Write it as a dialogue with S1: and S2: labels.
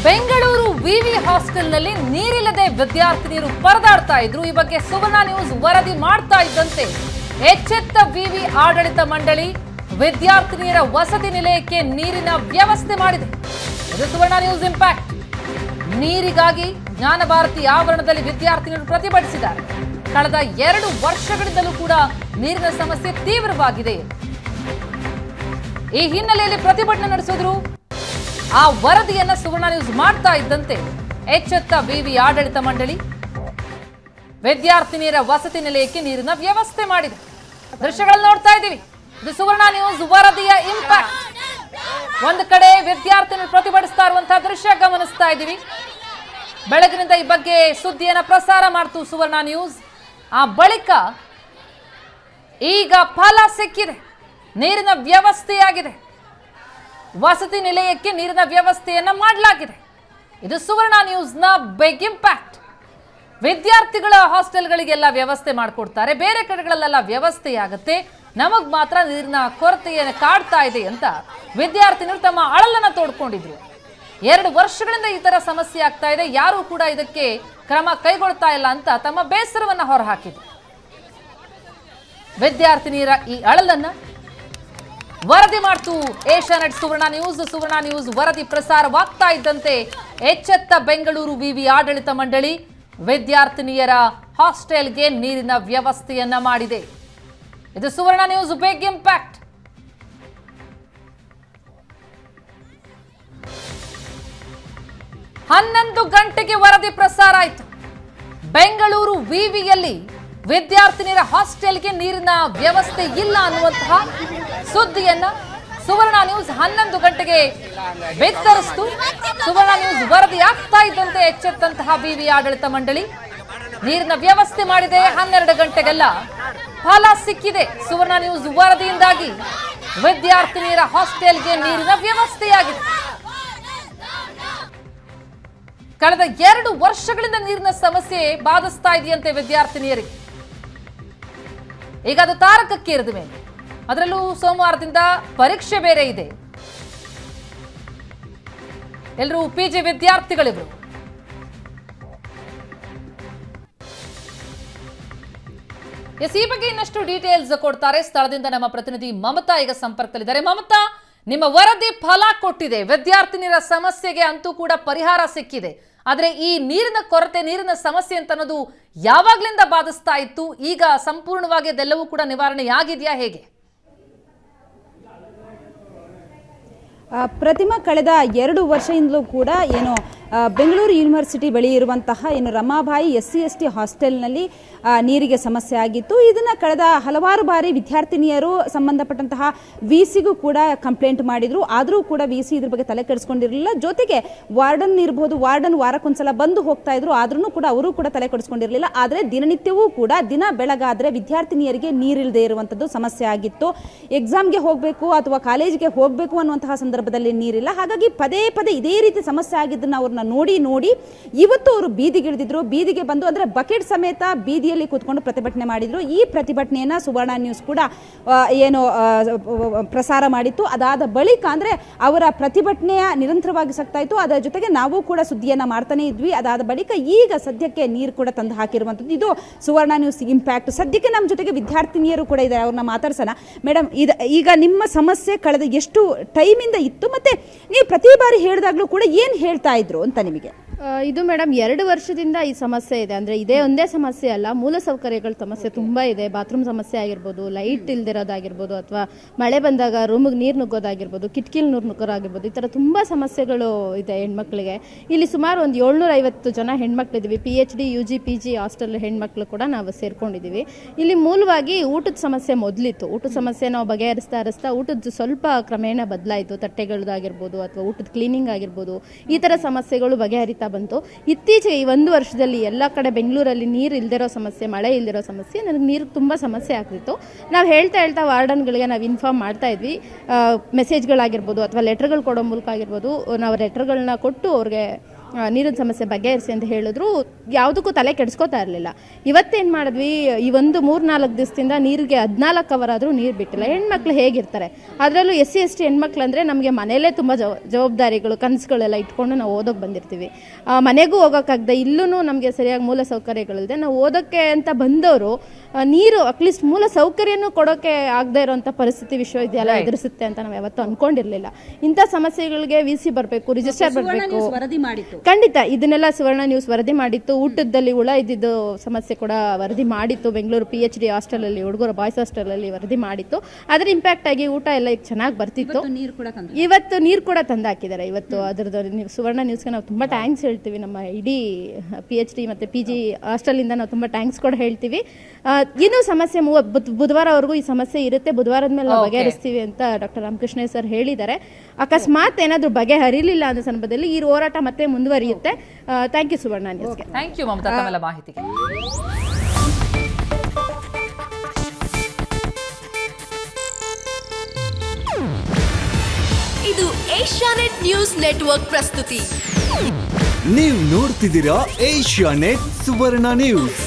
S1: ಬೆಂಗಳೂರು ವಿವಿ ಹಾಸ್ಟೆಲ್ನಲ್ಲಿ ನೀರಿಲ್ಲದೆ ವಿದ್ಯಾರ್ಥಿನಿಯರು ಪರದಾಡ್ತಾ ಇದ್ರು. ಈ ಬಗ್ಗೆ ಸುವರ್ಣ ನ್ಯೂಸ್ ವರದಿ ಮಾಡ್ತಾ ಇದ್ದಂತೆ ಎಚ್ಚೆತ್ತ ವಿವಿ ಆಡಳಿತ ಮಂಡಳಿ ವಿದ್ಯಾರ್ಥಿನಿಯರ ವಸತಿ ನಿಲಯಕ್ಕೆ ನೀರಿನ ವ್ಯವಸ್ಥೆ ಮಾಡಿದೆ. ಇದು ಸುವರ್ಣ ನ್ಯೂಸ್ ಇಂಪ್ಯಾಕ್ಟ್. ನೀರಿಗಾಗಿ ಜ್ಞಾನ ಭಾರತಿ ಆವರಣದಲ್ಲಿ ವಿದ್ಯಾರ್ಥಿನಿಯರು ಪ್ರತಿಭಟಿಸಿದ್ದಾರೆ. ಕಳೆದ 2 ವರ್ಷಗಳಿಂದಲೂ ಕೂಡ ನೀರಿನ ಸಮಸ್ಯೆ ತೀವ್ರವಾಗಿದೆ. ಈ ಹಿನ್ನೆಲೆಯಲ್ಲಿ ಪ್ರತಿಭಟನೆ ನಡೆಸಿದ್ರು. ಆ ವರದಿಯನ್ನ ಸುವರ್ಣ ನ್ಯೂಸ್ ಮಾಡ್ತಾ ಇದ್ದಂತೆ ಎಚ್ಚೆತ್ತ ವಿವಿ ಆಡಳಿತ ಮಂಡಳಿ ವಿದ್ಯಾರ್ಥಿನಿಯರ ವಸತಿ ನಿಲಯಕ್ಕೆ ನೀರಿನ ವ್ಯವಸ್ಥೆ ಮಾಡಿದೆ. ದೃಶ್ಯಗಳನ್ನು ನೋಡ್ತಾ ಇದ್ದೀವಿ. ಇದು ಸುವರ್ಣ ನ್ಯೂಸ್ ವರದಿಯ ಇಂಪ್ಯಾಕ್ಟ್. ಒಂದು ಕಡೆ ವಿದ್ಯಾರ್ಥಿನಿಯರು ಪ್ರತಿಭಟಿಸ್ತಾ ಇರುವಂತಹ ದೃಶ್ಯ ಗಮನಿಸ್ತಾ ಇದ್ದೀವಿ. ಬೆಳಗಿನಿಂದ ಈ ಬಗ್ಗೆ ಸುದ್ದಿಯನ್ನ ಪ್ರಸಾರ ಮಾಡ್ತು ಸುವರ್ಣ ನ್ಯೂಸ್. ಆ ಬಳಿಕ ಈಗ ಫಲ ಸಿಕ್ಕಿದೆ. ನೀರಿನ ವ್ಯವಸ್ಥೆಯಾಗಿದೆ. ವಸತಿ ನಿಲಯಕ್ಕೆ ನೀರಿನ ವ್ಯವಸ್ಥೆಯನ್ನ ಮಾಡಲಾಗಿದೆ. ಇದು ಸುವರ್ಣ ನ್ಯೂಸ್ನ ಬಿಗ್ ಇಂಪ್ಯಾಕ್ಟ್. ವಿದ್ಯಾರ್ಥಿಗಳ ಹಾಸ್ಟೆಲ್ಗಳಿಗೆಲ್ಲ ವ್ಯವಸ್ಥೆ ಮಾಡಿಕೊಡ್ತಾರೆ, ಬೇರೆ ಕಡೆಗಳಲ್ಲೆಲ್ಲ ವ್ಯವಸ್ಥೆಯಾಗುತ್ತೆ, ನಮಗ್ ಮಾತ್ರ ನೀರಿನ ಕೊರತೆಯನ್ನು ಕಾಡ್ತಾ ಇದೆ ಅಂತ ವಿದ್ಯಾರ್ಥಿನಿಗಳು ತಮ್ಮ ಅಳಲನ್ನ ತೋಡ್ಕೊಂಡಿದ್ರು. 2 ವರ್ಷಗಳಿಂದ ಈ ತರ ಸಮಸ್ಯೆ ಆಗ್ತಾ ಇದೆ, ಯಾರು ಕೂಡ ಇದಕ್ಕೆ ಕ್ರಮ ಕೈಗೊಳ್ತಾ ಇಲ್ಲ ಅಂತ ತಮ್ಮ ಬೇಸರವನ್ನ ಹೊರಹಾಕಿದ್ರು. ವಿದ್ಯಾರ್ಥಿನಿಯರ ಈ ಅಳಲನ್ನ ವರದಿ ಮಾಡ್ತು ಏಷ್ಯಾನೆಟ್ ಸುವರ್ಣ ನ್ಯೂಸ್ ವರದಿ ಪ್ರಸಾರವಾಗ್ತಾ ಇದ್ದಂತೆ ಎಚ್ಚೆತ್ತ ಬೆಂಗಳೂರು ವಿವಿ ಆಡಳಿತ ಮಂಡಳಿ ವಿದ್ಯಾರ್ಥಿನಿಯರ ಹಾಸ್ಟೆಲ್ಗೆ ನೀರಿನ ವ್ಯವಸ್ಥೆಯನ್ನ ಮಾಡಿದೆ. ಇದು ಸುವರ್ಣ ನ್ಯೂಸ್ ಬಿಗ್ ಇಂಪ್ಯಾಕ್ಟ್. ಹನ್ನೊಂದು ಗಂಟೆಗೆ ವರದಿ ಪ್ರಸಾರ ಆಯಿತು. ಬೆಂಗಳೂರು ವಿವಿಯಲ್ಲಿ ವಿದ್ಯಾರ್ಥಿನಿಯರ ಹಾಸ್ಟೆಲ್ಗೆ ನೀರಿನ ವ್ಯವಸ್ಥೆ ಇಲ್ಲ ಅನ್ನುವಂತಹ ಸುದ್ದಿಯನ್ನ ಸುವರ್ಣ ನ್ಯೂಸ್ 11 ಗಂಟೆಗೆ ಬಿತ್ತರಿಸಿತು. ಸುವರ್ಣ ನ್ಯೂಸ್ ವರದಿ ಆಗ್ತಾ ಇದ್ದಂತೆ ಎಚ್ಚೆತ್ತಂತಹ ವಿವಿ ಆಡಳಿತ ಮಂಡಳಿ ನೀರಿನ ವ್ಯವಸ್ಥೆ ಮಾಡಿದೆ. 12 ಗಂಟೆಗೆಲ್ಲ ಫಲ ಸಿಕ್ಕಿದೆ. ಸುವರ್ಣ ನ್ಯೂಸ್ ವರದಿಯಿಂದಾಗಿ ವಿದ್ಯಾರ್ಥಿನಿಯರ ಹಾಸ್ಟೆಲ್ಗೆ ನೀರಿನ ವ್ಯವಸ್ಥೆಯಾಗಿದೆ. ಕಳೆದ 2 ವರ್ಷಗಳಿಂದ ನೀರಿನ ಸಮಸ್ಯೆ ಬಾಧಿಸ್ತಾ ಇದೆಯಂತೆ ವಿದ್ಯಾರ್ಥಿನಿಯರಿಗೆ. ಈಗ ಅದು ತಾರಕಕ್ಕೇರಿದ ಮೇಲೆ, ಅದರಲ್ಲೂ ಸೋಮವಾರದಿಂದ ಪರೀಕ್ಷೆ ಬೇರೆ ಇದೆ. ಎಲ್ಲರೂ ಪಿಜಿ ವಿದ್ಯಾರ್ಥಿಗಳಿವರು. ಈ ಬಗ್ಗೆ ಇನ್ನಷ್ಟು ಡೀಟೇಲ್ಸ್ ಕೊಡ್ತಾರೆ. ಸ್ಥಳದಿಂದ ನಮ್ಮ ಪ್ರತಿನಿಧಿ ಮಮತಾ ಈಗ ಸಂಪರ್ಕದಲ್ಲಿದ್ದಾರೆ. ಮಮತಾ, ನಿಮ್ಮ ವರದಿ ಫಲ ಕೊಟ್ಟಿದೆ. ವಿದ್ಯಾರ್ಥಿನಿಯರ ಸಮಸ್ಯೆಗೆ ಅಂತೂ ಕೂಡ ಪರಿಹಾರ ಸಿಕ್ಕಿದೆ. ಆದ್ರೆ ಈ ನೀರಿನ ಕೊರತೆ, ನೀರಿನ ಸಮಸ್ಯೆ ಅಂತ ಅನ್ನೋದು ಯಾವಾಗ್ಲಿಂದ ಬಾಧಿಸ್ತಾ ಇತ್ತು? ಈಗ ಸಂಪೂರ್ಣವಾಗಿ ಅದೆಲ್ಲವೂ ಕೂಡ ನಿವಾರಣೆ ಆಗಿದೆಯಾ, ಹೇಗೆ?
S2: ಪ್ರತಿಮಾ, ಕಳೆದ 2 ವರ್ಷದಿಂದಲೂ ಕೂಡ ಬೆಂಗಳೂರು ಯೂನಿವರ್ಸಿಟಿ ಬಳಿ ಇರುವಂತಹ ರಮಾಬಾಯಿ SC/ST ಹಾಸ್ಟೆಲ್ನಲ್ಲಿ ನೀರಿಗೆ ಸಮಸ್ಯೆ ಆಗಿತ್ತು. ಇದನ್ನ ಕಳೆದ ಹಲವಾರು ಬಾರಿ ವಿದ್ಯಾರ್ಥಿನಿಯರು ಸಂಬಂಧಪಟ್ಟಂತಹ VCಗೂ ಕೂಡ ಕಂಪ್ಲೇಂಟ್ ಮಾಡಿದ್ರು. ಆದರೂ ಕೂಡ VC ಇದ್ರ ಬಗ್ಗೆ ತಲೆ ಕೆಡಿಸ್ಕೊಂಡಿರಲಿಲ್ಲ. ಜೊತೆಗೆ ವಾರ್ಡನ್ ಇರಬಹುದು, ವಾರ್ಡನ್ ವಾರಕ್ಕೊಂದ್ಸಲ ಬಂದು ಹೋಗ್ತಾ ಇದ್ರು, ಆದ್ರೂ ಕೂಡ ಅವರು ಕೂಡ ತಲೆ ಕೆಡಿಸ್ಕೊಂಡಿರಲಿಲ್ಲ. ಆದರೆ ದಿನನಿತ್ಯವೂ ಕೂಡ ದಿನ ಬೆಳಗಾದ್ರೆ ವಿದ್ಯಾರ್ಥಿನಿಯರಿಗೆ ನೀರಿಲ್ಲದೆ ಇರುವಂತದ್ದು ಸಮಸ್ಯೆ ಆಗಿತ್ತು. ಎಕ್ಸಾಮ್ಗೆ ಹೋಗಬೇಕು ಅಥವಾ ಕಾಲೇಜಿಗೆ ಹೋಗಬೇಕು ಅನ್ನುವಂತಹ ಸಂದರ್ಭದಲ್ಲಿ ನೀರಿಲ್ಲ. ಹಾಗಾಗಿ ಪದೇ ಪದೇ ಇದೇ ರೀತಿ ಸಮಸ್ಯೆ ಆಗಿದ್ದನ್ನ ಅವ್ರನ್ನ ನೋಡಿ ಇವತ್ತು ಅವರು ಬೀದಿಗಿಳಿದಿದ್ರು. ಬೀದಿಗೆ ಬಂದು ಅಂದ್ರೆ ಬಕೆಟ್ ಸಮೇತ ಬೀದಿಯಲ್ಲಿ ಕೂತ್ಕೊಂಡು ಪ್ರತಿಭಟನೆ ಮಾಡಿದ್ರು. ಈ ಪ್ರತಿಭಟನೆಯನ್ನ ಸುವರ್ಣ ನ್ಯೂಸ್ ಕೂಡ ಪ್ರಸಾರ ಮಾಡಿತ್ತು. ಅದಾದ ಬಳಿಕ ಅಂದ್ರೆ ಅವರ ಪ್ರತಿಭಟನೆಯ ನಿರಂತರವಾಗಿ ಸಾಗ್ತಾ ಇತ್ತು. ಅದರ ಜೊತೆಗೆ ನಾವು ಕೂಡ ಸುದ್ದಿಯನ್ನ ಮಾಡ್ತಾನೆ ಇದ್ವಿ. ಅದಾದ ಬಳಿಕ ಈಗ ಸದ್ಯಕ್ಕೆ ನೀರು ಕೂಡ ತಂದು ಹಾಕಿರುವಂತದ್ದು ಇದು ಸುವರ್ಣ ನ್ಯೂಸ್ ಇಂಪ್ಯಾಕ್ಟ್. ಸದ್ಯಕ್ಕೆ ನಮ್ಮ ಜೊತೆಗೆ ವಿದ್ಯಾರ್ಥಿನಿಯರು ಕೂಡ ಇದ್ದಾರೆ, ಅವ್ರನ್ನ ಮಾತಾಡ್ಸೋಣ. ಮೇಡಮ್, ಈಗ ನಿಮ್ಮ ಸಮಸ್ಯೆ ಕಳೆದ ಎಷ್ಟು ಟೈಮ್ ಇಂದ ಇತ್ತು, ಮತ್ತೆ ನೀವು ಪ್ರತಿ ಬಾರಿ ಹೇಳಿದಾಗ್ಲೂ ಕೂಡ ಏನ್ ಹೇಳ್ತಾ ಇದ್ರು ಅಂತ ನಿಮಗೆ?
S3: ಇದು ಮೇಡಮ್ 2 ವರ್ಷದಿಂದ ಈ ಸಮಸ್ಯೆ ಇದೆ. ಅಂದರೆ ಇದೇ ಒಂದೇ ಸಮಸ್ಯೆ ಅಲ್ಲ, ಮೂಲಸೌಕರ್ಯಗಳ ಸಮಸ್ಯೆ ತುಂಬ ಇದೆ. ಬಾತ್ರೂಮ್ ಸಮಸ್ಯೆ ಆಗಿರ್ಬೋದು, ಲೈಟ್ ಇಲ್ದಿರೋದಾಗಿರ್ಬೋದು, ಅಥವಾ ಮಳೆ ಬಂದಾಗ ರೂಮಿಗೆ ನೀರು ನುಗ್ಗೋದಾಗಿರ್ಬೋದು, ಕಿಟಕಿಲಿ ನೀರು ನುಗ್ಗೋದಾಗಿರ್ಬೋದು, ಈ ಥರ ತುಂಬ ಸಮಸ್ಯೆಗಳು ಇದೆ ಹೆಣ್ಮಕ್ಳಿಗೆ. ಇಲ್ಲಿ ಸುಮಾರು ಒಂದು 750 ಜನ ಹೆಣ್ಮಕ್ಳಿದ್ದೀವಿ. PhD UG PG ಹಾಸ್ಟೆಲ್ ಹೆಣ್ಮಕ್ಳು ಕೂಡ ನಾವು ಸೇರ್ಕೊಂಡಿದ್ದೀವಿ. ಇಲ್ಲಿ ಮೂಲವಾಗಿ ಊಟದ ಸಮಸ್ಯೆ ಮೊದಲಿತ್ತು. ಊಟದ ಸಮಸ್ಯೆ ನಾವು ಬಗೆಹರಿಸ್ತಾ ಊಟದ ಸ್ವಲ್ಪ ಕ್ರಮೇಣ ಬದಲಾಯಿತು. ತಟ್ಟೆಗಳದಾಗಿರ್ಬೋದು ಅಥವಾ ಊಟದ ಕ್ಲೀನಿಂಗ್ ಆಗಿರ್ಬೋದು, ಈ ಥರ ಸಮಸ್ಯೆಗಳು ಬಗೆಹರಿತಾ ಬಂತು. ಇತ್ತೀಚೆಗೆ ಈ 1 ವರ್ಷದಲ್ಲಿ ಎಲ್ಲ ಕಡೆ ಬೆಂಗಳೂರಲ್ಲಿ ನೀರು ಇಲ್ದಿರೋ ಸಮಸ್ಯೆ, ಮಳೆ ಇಲ್ದಿರೋ ಸಮಸ್ಯೆ, ನನಗೆ ನೀರು ತುಂಬ ಸಮಸ್ಯೆ ಆಗ್ತಿತ್ತು. ನಾವು ಹೇಳ್ತಾ ವಾರ್ಡನ್ಗಳಿಗೆ ನಾವು ಇನ್ಫಾರ್ಮ್ ಮಾಡ್ತಾ ಇದ್ವಿ. ಮೆಸೇಜ್ಗಳಾಗಿರ್ಬೋದು ಅಥವಾ ಲೆಟರ್ಗಳು ಕೊಡೋ ಮೂಲಕ ಆಗಿರ್ಬೋದು, ನಾವು ಲೆಟರ್ಗಳನ್ನ ಕೊಟ್ಟು ಅವ್ರಿಗೆ ನೀರಿನ ಸಮಸ್ಯೆ ಬಗೆಹರಿಸಿ ಅಂತ ಹೇಳಿದ್ರು. ಯಾವುದಕ್ಕೂ ತಲೆ ಕೆಡಿಸ್ಕೋತಾ ಇರಲಿಲ್ಲ. ಇವತ್ತೇನು ಮಾಡಿದ್ವಿ, ಈ ಒಂದು 3-4 ದಿವಸದಿಂದ ನೀರಿಗೆ 14 ಅವರ್ ಆದರೂ ನೀರು ಬಿಟ್ಟಿಲ್ಲ. ಹೆಣ್ಮಕ್ಳು ಹೇಗಿರ್ತಾರೆ, ಅದರಲ್ಲೂ SC/ST ಹೆಣ್ಮಕ್ಳು ಅಂದರೆ ನಮಗೆ ಮನೆಯಲ್ಲೇ ತುಂಬ ಜವಾಬ್ದಾರಿಗಳು, ಕನಸುಗಳೆಲ್ಲ ಇಟ್ಕೊಂಡು ನಾವು ಓದೋಕೆ ಬಂದಿರ್ತೀವಿ. ಮನೆಗೂ ಹೋಗೋಕ್ಕಾಗದೆ, ಇಲ್ಲೂ ನಮಗೆ ಸರಿಯಾಗಿ ಮೂಲ ಸೌಕರ್ಯಗಳಿಲ್ಲದೆ ನಾವು ಓದೋಕ್ಕೆ ಅಂತ ಬಂದವರು ನೀರು ಅಟ್ಲೀಸ್ಟ್ ಮೂಲ ಸೌಕರ್ಯನೂ ಕೊಡೋಕ್ಕೆ ಆಗದೆ ಇರೋಂಥ ಪರಿಸ್ಥಿತಿ ವಿಶ್ವವಿದ್ಯಾಲಯ ಎದುರಿಸುತ್ತೆ ಅಂತ ನಾವು ಯಾವತ್ತೂ ಅಂದ್ಕೊಂಡಿರಲಿಲ್ಲ. ಇಂಥ ಸಮಸ್ಯೆಗಳಿಗೆ VC ಬರಬೇಕು, ರಿಜಿಸ್ಟರ್ ಬರಬೇಕು. ಖಂಡಿತ ಇದನ್ನೆಲ್ಲ ಸುವರ್ಣ ನ್ಯೂಸ್ ವರದಿ ಮಾಡಿತ್ತು. ಊಟದಲ್ಲಿ ಹುಳ ಇದ್ದಿದ್ದು ಸಮಸ್ಯೆ ಕೂಡ ವರದಿ ಮಾಡಿತ್ತು. ಬೆಂಗಳೂರು PhD ಹಾಸ್ಟೆಲಲ್ಲಿ, ಹುಡುಗರು ಬಾಯ್ಸ್ ಹಾಸ್ಟೆಲಲ್ಲಿ ವರದಿ ಮಾಡಿತ್ತು. ಅದರ ಇಂಪ್ಯಾಕ್ಟ್ ಆಗಿ ಊಟ ಎಲ್ಲ ಈಗ ಚೆನ್ನಾಗಿ ಬರ್ತಿತ್ತು. ಇವತ್ತು ನೀರು ಕೂಡ ತಂದಾಕಿದ್ದಾರೆ. ಇವತ್ತು ಅದರದ್ದು ಸುವರ್ಣ ನ್ಯೂಸ್ಗೆ ನಾವು ತುಂಬ ಥ್ಯಾಂಕ್ಸ್ ಹೇಳ್ತೀವಿ. ನಮ್ಮ ಇಡೀ PhD ಮತ್ತು PG ಹಾಸ್ಟೆಲಿಂದ ನಾವು ತುಂಬ ಥ್ಯಾಂಕ್ಸ್ ಕೂಡ ಹೇಳ್ತೀವಿ. ಇನ್ನೂ ಸಮಸ್ಯೆ ಬುಧವಾರವರೆಗೂ ಈ ಸಮಸ್ಯೆ ಇರುತ್ತೆ. ಬುಧವಾರದ ಮೇಲೆ ನಾವು ಬಗೆಹರಿಸ್ತೀವಿ ಅಂತ ಡಾಕ್ಟರ್ ರಾಮಕೃಷ್ಣ ಸರ್ ಹೇಳಿದ್ದಾರೆ. ಅಕಸ್ಮಾತ್ ಏನಾದರೂ ಬಗೆಹರಿಲಿಲ್ಲ ಅನ್ನೋ ಸಂದರ್ಭದಲ್ಲಿ ಈ ಹೋರಾಟ ಮತ್ತೆ ಮುಂದುವರಿಯುತ್ತೆ. ಥ್ಯಾಂಕ್ ಯು ಸುವರ್ಣ ನ್ಯೂಸ್ಗೆ.
S1: ಥ್ಯಾಂಕ್ ಯು ಮಮತಾ ತಮ್ಮೆಲ್ಲ ಮಾಹಿತಿಗೆ.
S4: ಇದು ಏಷ್ಯಾನೆಟ್ ನ್ಯೂಸ್ ನೆಟ್ವರ್ಕ್ ಪ್ರಸ್ತುತಿ.
S5: ನೀವು ನೋಡ್ತಿದ್ದೀರಾ ಏಷ್ಯಾನೆಟ್ ಸುವರ್ಣ ನ್ಯೂಸ್.